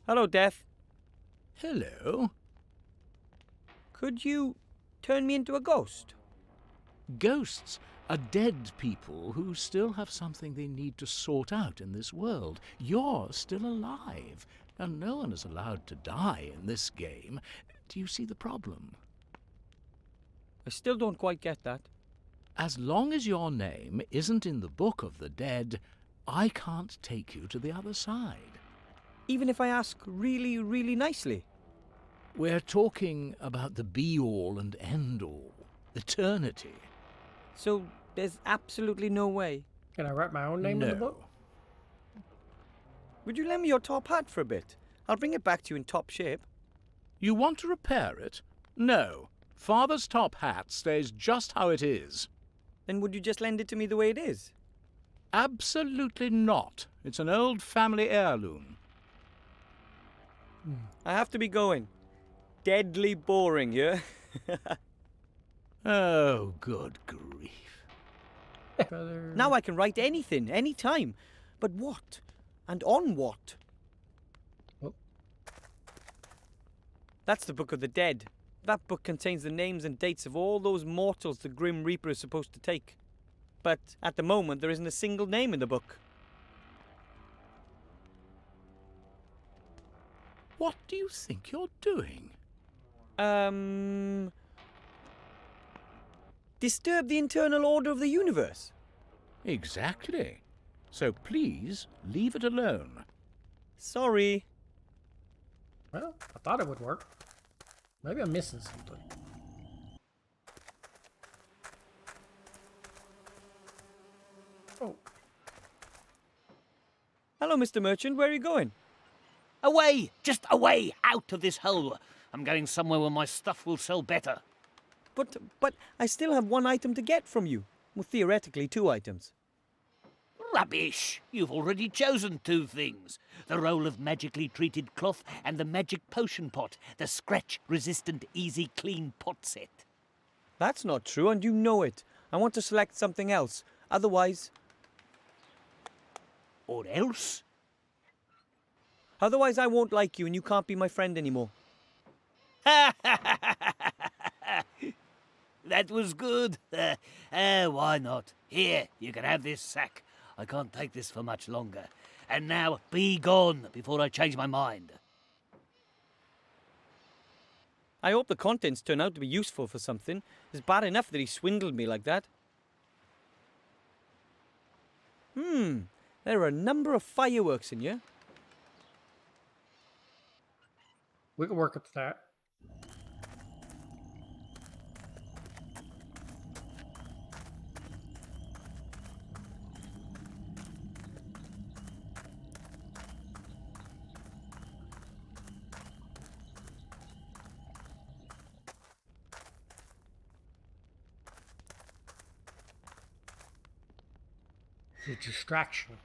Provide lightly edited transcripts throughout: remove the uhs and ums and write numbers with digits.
Hello, Death. Hello. Could you turn me into a ghost? Ghosts are dead people who still have something they need to sort out in this world. You're still alive, and no one is allowed to die in this game. Do you see the problem? I still don't quite get that. As long as your name isn't in the Book of the Dead, I can't take you to the other side. Even if I ask really, really nicely? We're talking about the be-all and end-all, eternity. So there's absolutely no way? Can I write my own name in the book? Would you lend me your top hat for a bit? I'll bring it back to you in top shape. You want to repair it? No. Father's top hat stays just how it is. Then would you just lend it to me the way it is? Absolutely not. It's an old family heirloom. I have to be going. Deadly boring, yeah? Oh, good grief. Now I can write anything, anytime. But what? And on what? Oh. That's the Book of the Dead. That book contains the names and dates of all those mortals the Grim Reaper is supposed to take. But at the moment, there isn't a single name in the book. What do you think you're doing? Disturb the internal order of the universe? Exactly. So please, leave it alone. Sorry. Well, I thought it would work. Maybe I'm missing something. Oh. Hello, Mr. Merchant. Where are you going? Away! Just away! Out of this hole! I'm going somewhere where my stuff will sell better. But I still have one item to get from you. Well, theoretically, 2 items. Rubbish! You've already chosen 2 things. The roll of magically treated cloth and the magic potion pot. The scratch-resistant easy clean pot set. That's not true, and you know it. I want to select something else. Otherwise... Or else? Otherwise, I won't like you, and you can't be my friend anymore. That was good. Why not? Here, you can have this sack. I can't take this for much longer. And now, be gone before I change my mind. I hope the contents turn out to be useful for something. It's bad enough that he swindled me like that. There are a number of fireworks in here. We can work with that. It's a distraction.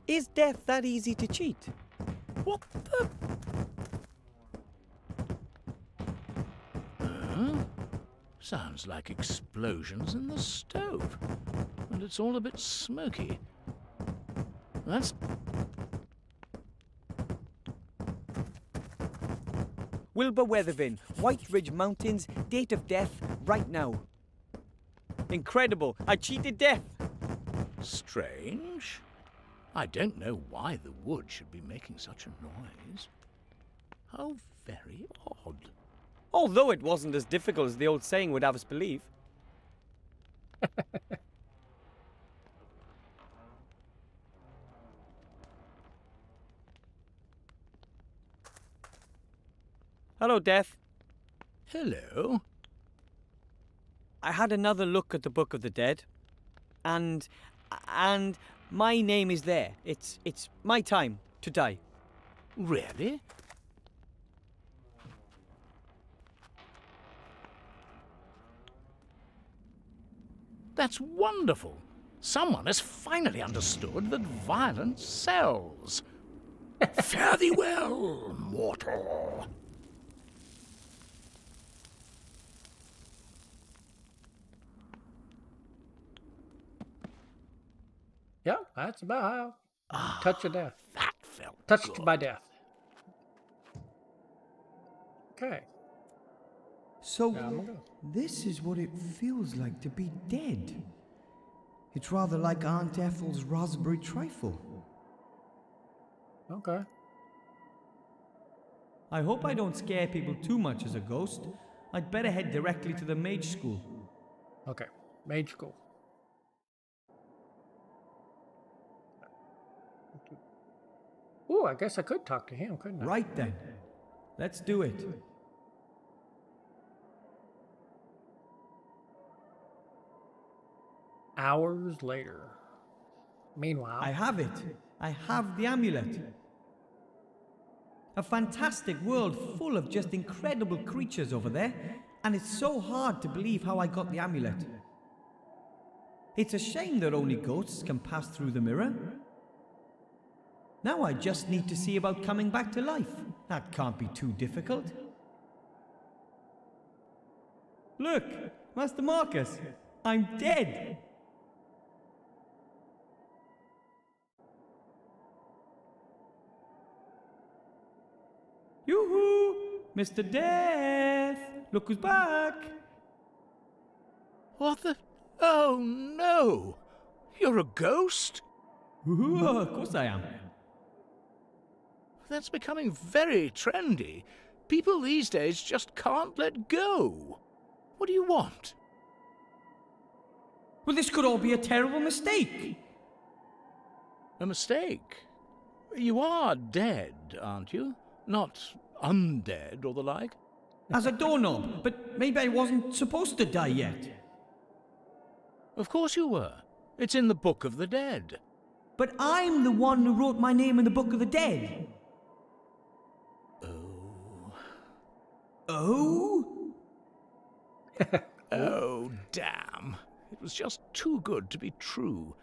Is death that easy to cheat? What the... Huh? Sounds like explosions in the stove. And it's all a bit smoky. That's... Wilbur Weathervin, White Ridge Mountains, date of death, right now. Incredible! I cheated death! strange. I don't know why the wood should be making such a noise. How very odd. Although it wasn't as difficult as the old saying would have us believe. Hello, Death. Hello. I had another look at the Book of the Dead, and my name is there. It's my time to die. Really? That's wonderful. Someone has finally understood that violence sells. Fare thee well, mortal. Yeah, that's about how. Touch of death. That felt Touched good. by death. Okay. So, Yeah, I'm gonna go. this is what it feels like to be dead. It's rather like Aunt Ethel's raspberry trifle. Okay. I hope I don't scare people too much as a ghost. I'd better head directly to the mage school. Okay. Mage school. Ooh, I guess I could talk to him, couldn't I? Right then. Let's do it. Hours later. Meanwhile, I have it. I have the amulet. A fantastic world full of just incredible creatures over there, and it's so hard to believe how I got the amulet. It's a shame that only ghosts can pass through the mirror. Now I just need to see about coming back to life. That can't be too difficult. Look, Master Marcus, I'm dead. Yoo-hoo! Mr. Death! Look who's back! What the? Oh no! You're a ghost? Ooh, of course I am. That's becoming very trendy. People these days just can't let go. What do you want? Well, this could all be a terrible mistake. A mistake? You are dead, aren't you? Not undead or the like? As a doorknob, but maybe I wasn't supposed to die yet. Of course you were. It's in the Book of the Dead. But I'm the one who wrote my name in the Book of the Dead. Oh. Oh? Oh, damn. It was just too good to be true.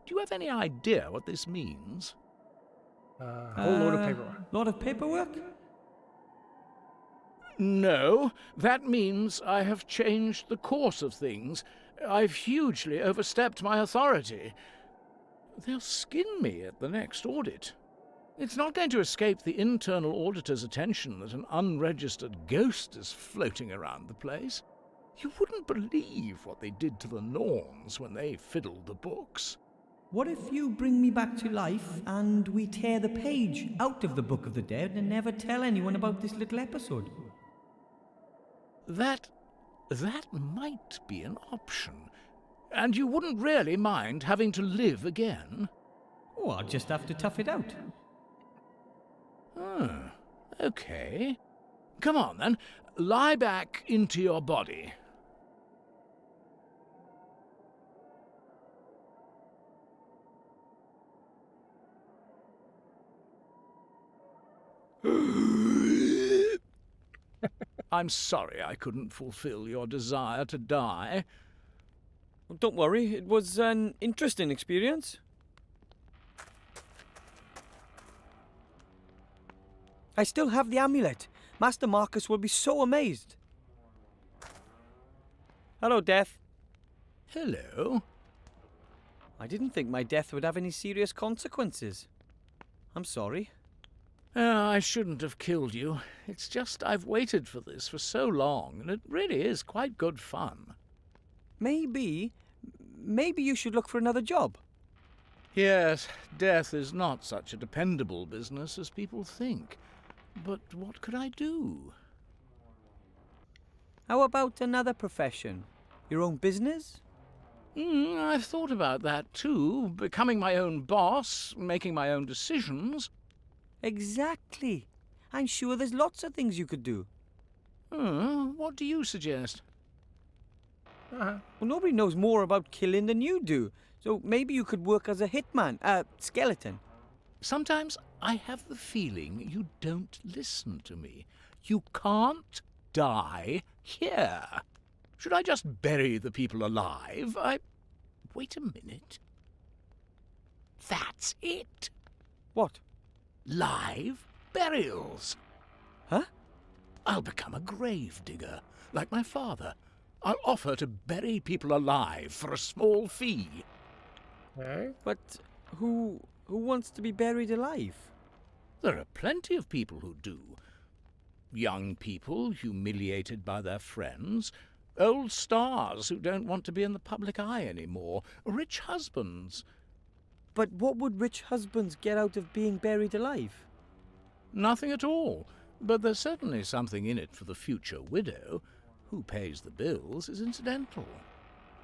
Do you have any idea what this means? whole load of paperwork. Lot of paperwork? No, that means I have changed the course of things. I've hugely overstepped my authority. They'll skin me at the next audit. It's not going to escape the internal auditor's attention that an unregistered ghost is floating around the place. You wouldn't believe what they did to the lawns when they fiddled the books. What if you bring me back to life and we tear the page out of the Book of the Dead and never tell anyone about this little episode? That might be an option. And you wouldn't really mind having to live again? Oh, I'll just have to tough it out. Okay. Come on, then. Lie back into your body. I'm sorry I couldn't fulfill your desire to die. Well, don't worry, it was an interesting experience. I still have the amulet. Master Marcus will be so amazed. Hello, Death. Hello. I didn't think my death would have any serious consequences. I'm sorry. I shouldn't have killed you. It's just I've waited for this for so long, and it really is quite good fun. Maybe you should look for another job. Yes, death is not such a dependable business as people think. But what could I do? How about another profession? Your own business? I've thought about that too. Becoming my own boss, making my own decisions. Exactly. I'm sure there's lots of things you could do. What do you suggest? Well, nobody knows more about killing than you do. So maybe you could work as a hitman, skeleton. Sometimes I have the feeling you don't listen to me. You can't die here. Should I just bury the people alive? Wait a minute. That's it. What? Live burials. Huh? I'll become a grave digger, like my father. I'll offer to bury people alive for a small fee. Okay. But who wants to be buried alive? There are plenty of people who do. Young people humiliated by their friends, old stars who don't want to be in the public eye anymore, rich husbands. But what would rich husbands get out of being buried alive? Nothing at all, but there's certainly something in it for the future widow. Who pays the bills is incidental.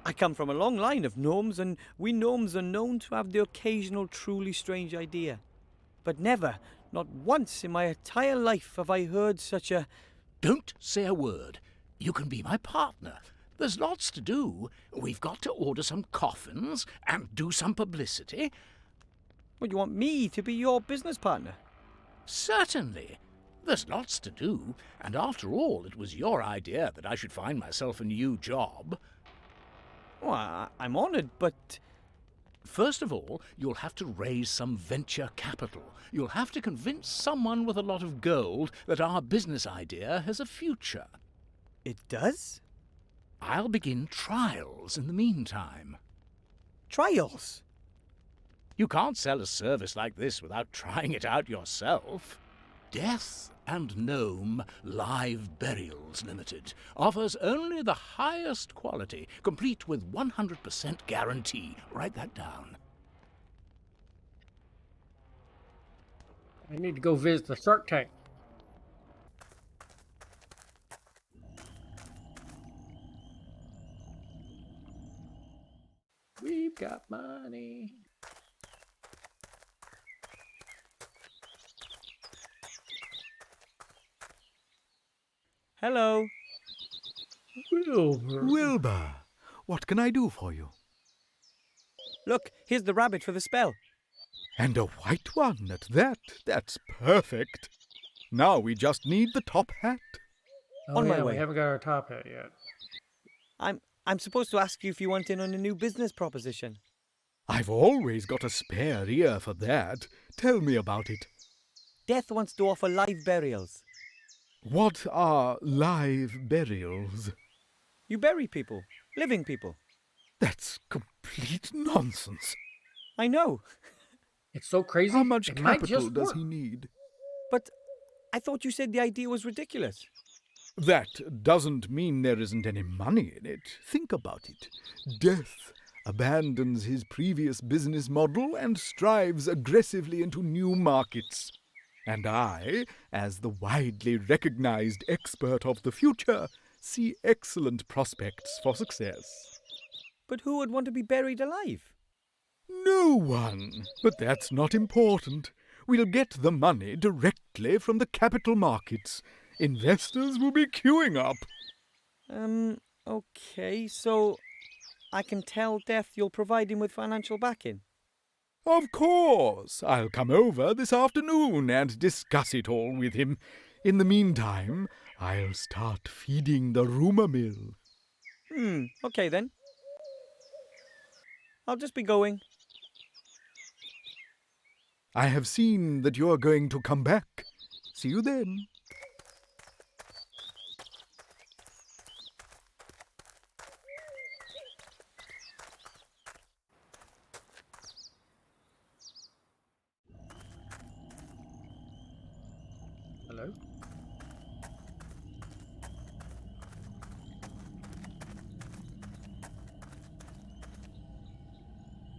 I come from a long line of gnomes, and we gnomes are known to have the occasional truly strange idea. But never, not once in my entire life have I heard such a... Don't say a word. You can be my partner. There's lots to do. We've got to order some coffins and do some publicity. Well, you want me to be your business partner? Certainly. There's lots to do, and after all, it was your idea that I should find myself a new job. Well, I'm honoured, but... First of all, you'll have to raise some venture capital. You'll have to convince someone with a lot of gold that our business idea has a future. It does? I'll begin trials in the meantime. Trials? You can't sell a service like this without trying it out yourself. Death and Gnome Live Burials Limited offers only the highest quality, complete with 100% guarantee. Write that down. I need to go visit the Shark Tank. We've got money. Hello. Wilbur. Wilbur, what can I do for you? Look, here's the rabbit for the spell. And a white one at that. That's perfect. Now we just need the top hat. Oh, On my yeah, way. we haven't got our top hat yet. I'm supposed to ask you if you want in on a new business proposition. I've always got a spare ear for that. Tell me about it. Death wants to offer live burials. What are live burials? You bury people, living people. That's complete nonsense. I know, It's so crazy. How much it might capital just does work. he need? but I thought you said the idea was ridiculous. That doesn't mean there isn't any money in it. Think about it. Death abandons his previous business model and strives aggressively into new markets. And I, as the widely recognized expert of the future, see excellent prospects for success. But who would want to be buried alive? No one. But that's not important. We'll get the money directly from the capital markets. Investors will be queuing up. Okay, so I can tell Death you'll provide him with financial backing. Of course. I'll come over this afternoon and discuss it all with him. In the meantime, I'll start feeding the rumour mill. Okay then. I'll just be going. I have seen that you're going to come back. See you then. Hello?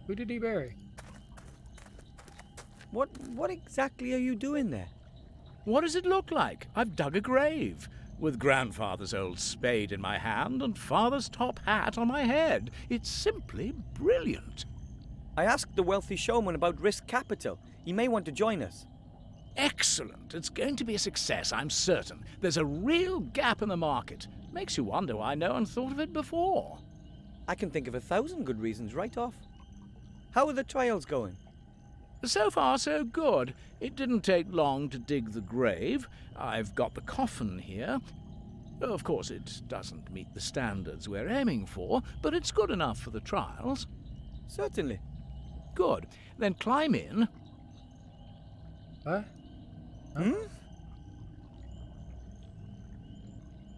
Who did he bury? What exactly are you doing there? What does it look like? I've dug a grave, with grandfather's old spade in my hand and father's top hat on my head. It's simply brilliant. I asked the wealthy showman about risk capital. He may want to join us. Excellent. It's going to be a success, I'm certain. There's a real gap in the market. Makes you wonder why no one thought of it before. I can think of 1,000 good reasons right off. How are the trials going? So far, so good. It didn't take long to dig the grave. I've got the coffin here. Of course, it doesn't meet the standards we're aiming for, but it's good enough for the trials. Certainly. Good. Then climb in. What?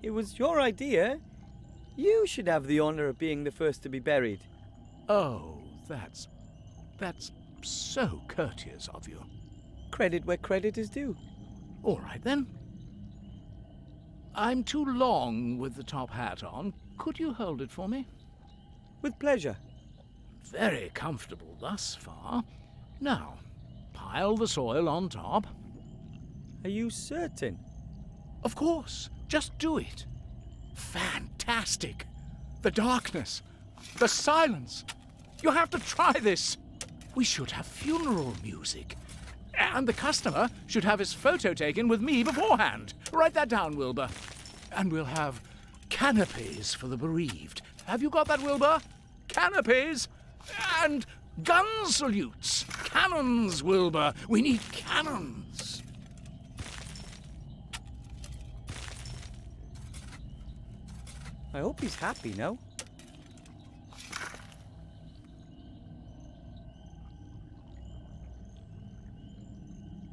It was your idea. You should have the honor of being the first to be buried. Oh, that's so courteous of you. credit where credit is due. All right, then. I'm too long with the top hat on. Could you hold it for me? With pleasure. Very comfortable thus far. Now, pile the soil on top. Are you certain? Of course. Just do it. Fantastic. The darkness. The silence. You have to try this. We should have funeral music. And the customer should have his photo taken with me beforehand. Write that down, Wilbur. And we'll have canopies for the bereaved. Have you got that, Wilbur? Canopies and gun salutes. Cannons, Wilbur. We need cannons. I hope he's happy now.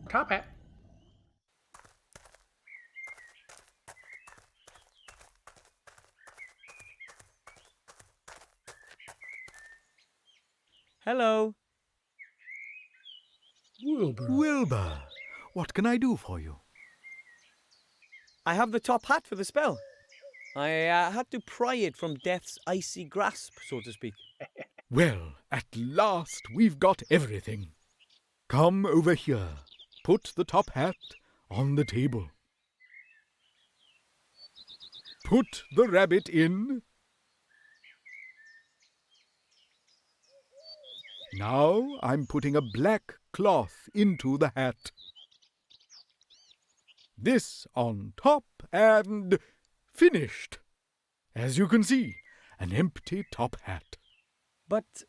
Top hat. Hello. Wilbur. Wilbur, what can I do for you? I have the top hat for the spell. I had to pry it from death's icy grasp, so to speak. Well, at last we've got everything. Come over here. Put the top hat on the table. Put the rabbit in. Now I'm putting a black cloth into the hat. This on top and finished. As you can see, an empty top hat. But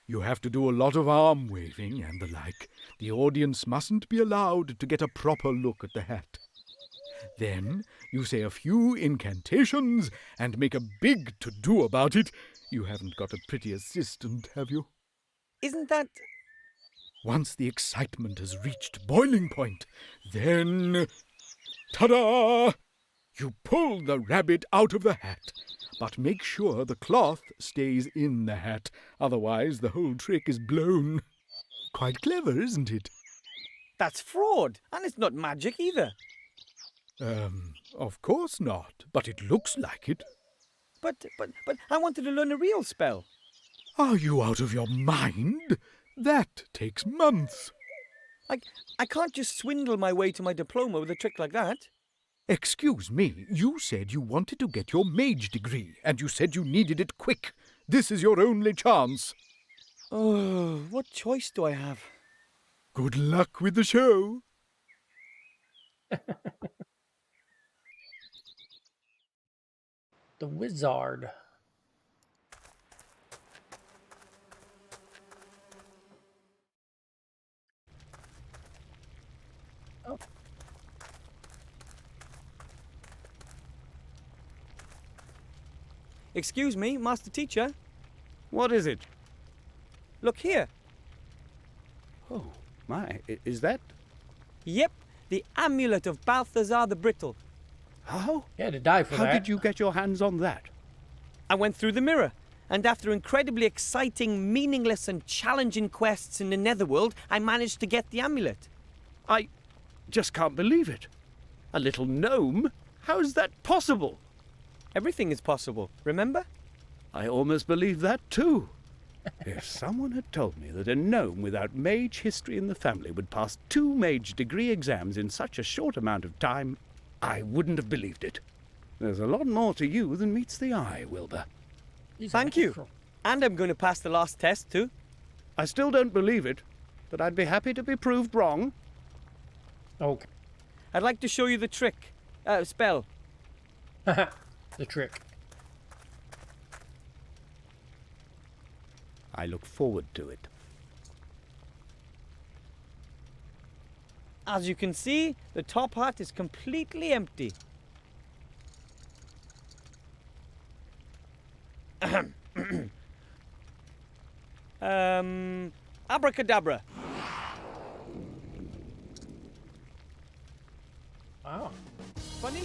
You have to do a lot of arm waving and the like. The audience mustn't be allowed to get a proper look at the hat. Then you say a few incantations and make a big to-do about it. You haven't got a pretty assistant, have you? isn't that... Once the excitement has reached boiling point, then... Ta-da! You pull the rabbit out of the hat, but make sure the cloth stays in the hat. Otherwise, the whole trick is blown. Quite clever, isn't it? That's fraud, and it's not magic either. Of course not, but it looks like it. But I wanted to learn a real spell. Are you out of your mind? That takes months. I can't just swindle my way to my diploma with a trick like that. Excuse me, you said you wanted to get your mage degree, and you said you needed it quick. This is your only chance. Oh, what choice do I have? Good luck with the show. The wizard. Oh. Excuse me, Master Teacher. What is it? Look here. Oh, my, is that... Yep, the amulet of Balthazar the Brittle. How? You had to die for How that. did you get your hands on that? I went through the mirror, and after incredibly exciting, meaningless and challenging quests in the Netherworld, I managed to get the amulet. I just can't believe it. A little gnome? How is that possible? Everything is possible, remember? I almost believe that too. If someone had told me that a gnome without mage history in the family would pass 2 mage degree exams in such a short amount of time, I wouldn't have believed it. There's a lot more to you than meets the eye, Wilbur. He's Thank you. natural. And I'm going to pass the last test, too. I still don't believe it, but I'd be happy to be proved wrong. Okay. I'd like to show you the trick. Spell. The trick. I look forward to it. As you can see, the top hat is completely empty. Abracadabra. Wow. Funny?